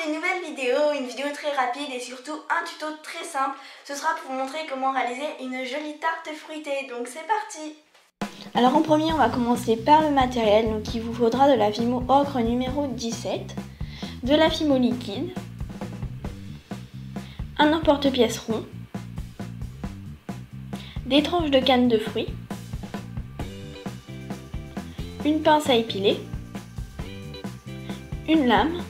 une nouvelle vidéo, une vidéo très rapide et surtout un tuto très simple. Ce sera pour vous montrer comment réaliser une jolie tarte fruitée, donc c'est parti. Alors en premier on va commencer par le matériel, donc il vous faudra de la Fimo ocre numéro 17, de la Fimo liquide, un emporte-pièce rond, des tranches de canne de fruits, une pince à épiler, une lame,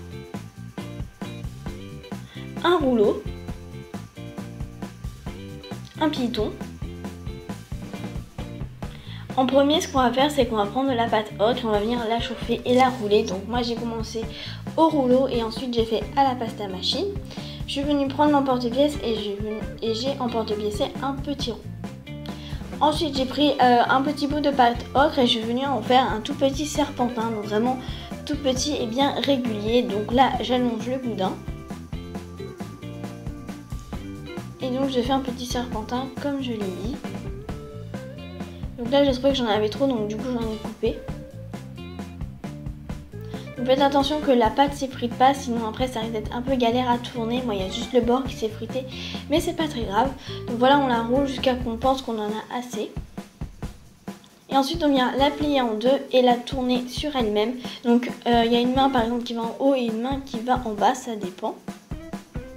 un rouleau, un piton. En premier, ce qu'on va faire, c'est qu'on va prendre de la pâte ocre et on va venir la chauffer et la rouler. Donc moi j'ai commencé au rouleau et ensuite j'ai fait à la pasta machine. Je suis venue prendre l'emporte-pièce et j'ai emporte-piècé un petit rond. Ensuite j'ai pris un petit bout de pâte ocre et je suis venue en faire un tout petit serpentin, donc vraiment tout petit et bien régulier. Donc là j'allonge le boudin. Et donc je fais un petit serpentin comme je l'ai dit. Donc là j'ai trouvé que j'en avais trop, donc du coup j'en ai coupé. Donc faites attention que la pâte s'effrite pas, sinon après ça risque d'être un peu galère à tourner. Moi il y a juste le bord qui s'est frité, mais c'est pas très grave. Donc voilà, on la roule jusqu'à qu'on pense qu'on en a assez. Et ensuite on vient la plier en deux et la tourner sur elle-même. Donc il y a une main par exemple qui va en haut et une main qui va en bas, ça dépend.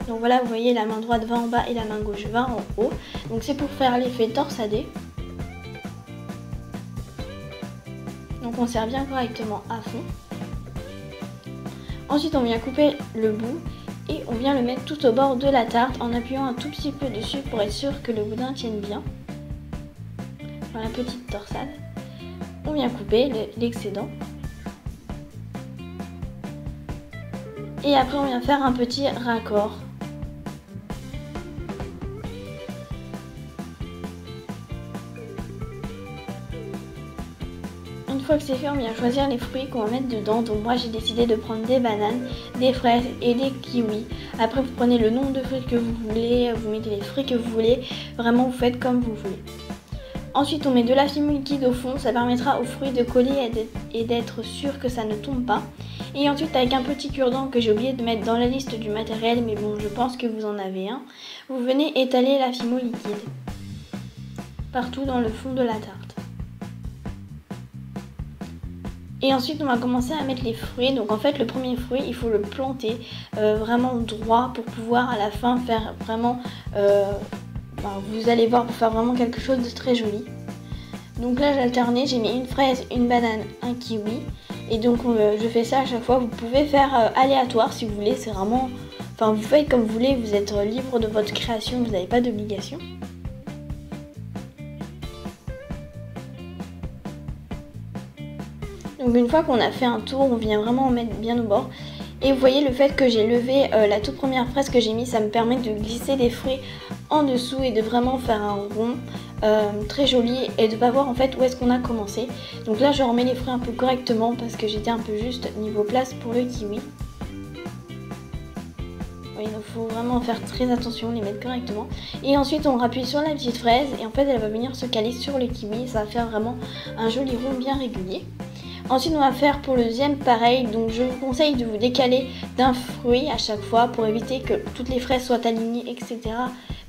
Donc voilà, vous voyez, la main droite va en bas et la main gauche va en haut. Donc c'est pour faire l'effet torsadé. Donc on serre bien correctement à fond. Ensuite on vient couper le bout et on vient le mettre tout au bord de la tarte en appuyant un tout petit peu dessus pour être sûr que le boudin tienne bien. Dans la petite torsade. On vient couper l'excédent. Et après on vient faire un petit raccord. Une fois que c'est fait, on vient choisir les fruits qu'on va mettre dedans. Donc moi j'ai décidé de prendre des bananes, des fraises et des kiwis. Après vous prenez le nombre de fruits que vous voulez, vous mettez les fruits que vous voulez. Vraiment vous faites comme vous voulez. Ensuite on met de la Fimo liquide au fond, ça permettra aux fruits de coller et d'être sûr que ça ne tombe pas. Et ensuite avec un petit cure-dent que j'ai oublié de mettre dans la liste du matériel, mais bon je pense que vous en avez un, vous venez étaler la Fimo liquide partout dans le fond de la tarte. Et ensuite on va commencer à mettre les fruits. Donc en fait le premier fruit il faut le planter vraiment droit pour pouvoir à la fin faire vraiment, vous allez voir, pour faire vraiment quelque chose de très joli. Donc là j'ai alterné, j'ai mis une fraise, une banane, un kiwi. Et donc je fais ça à chaque fois. Vous pouvez faire aléatoire si vous voulez, c'est vraiment, vous faites comme vous voulez, vous êtes libre de votre création, vous n'avez pas d'obligation. Donc une fois qu'on a fait un tour, on vient vraiment en mettre bien au bord. Et vous voyez le fait que j'ai levé la toute première fraise que j'ai mis, ça me permet de glisser des fruits en dessous et de vraiment faire un rond très joli et de pas voir en fait où est-ce qu'on a commencé. Donc là je remets les fruits un peu correctement parce que j'étais un peu juste niveau place pour le kiwi. Oui, donc il faut vraiment faire très attention, les mettre correctement. Et ensuite on rappuie sur la petite fraise et en fait elle va venir se caler sur le kiwi et ça va faire vraiment un joli rond bien régulier. Ensuite on va faire pour le deuxième pareil, donc je vous conseille de vous décaler d'un fruit à chaque fois pour éviter que toutes les fraises soient alignées, etc.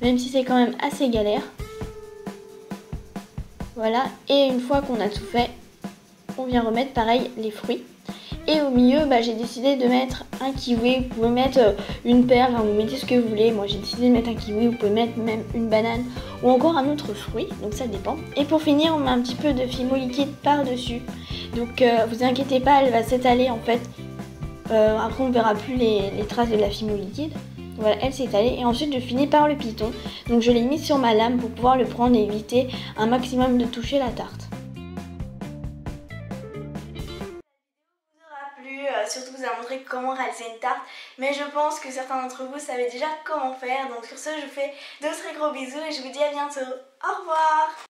Même si c'est quand même assez galère. Voilà, et une fois qu'on a tout fait, on vient remettre pareil les fruits. Et au milieu, j'ai décidé de mettre un kiwi. Vous pouvez mettre une perle, vous mettez ce que vous voulez. Moi j'ai décidé de mettre un kiwi, vous pouvez mettre même une banane ou encore un autre fruit, donc ça dépend. Et pour finir, on met un petit peu de Fimo liquide par-dessus. Donc vous inquiétez pas, elle va s'étaler en fait. Après on verra plus les traces de la Fimo liquide. Voilà, elle s'est étalée et ensuite je finis par le piton. Donc je l'ai mis sur ma lame pour pouvoir le prendre et éviter un maximum de toucher la tarte. Surtout vous a montré comment réaliser une tarte, mais je pense que certains d'entre vous savez déjà comment faire. Donc sur ce, je vous fais de très gros bisous et je vous dis à bientôt. Au revoir.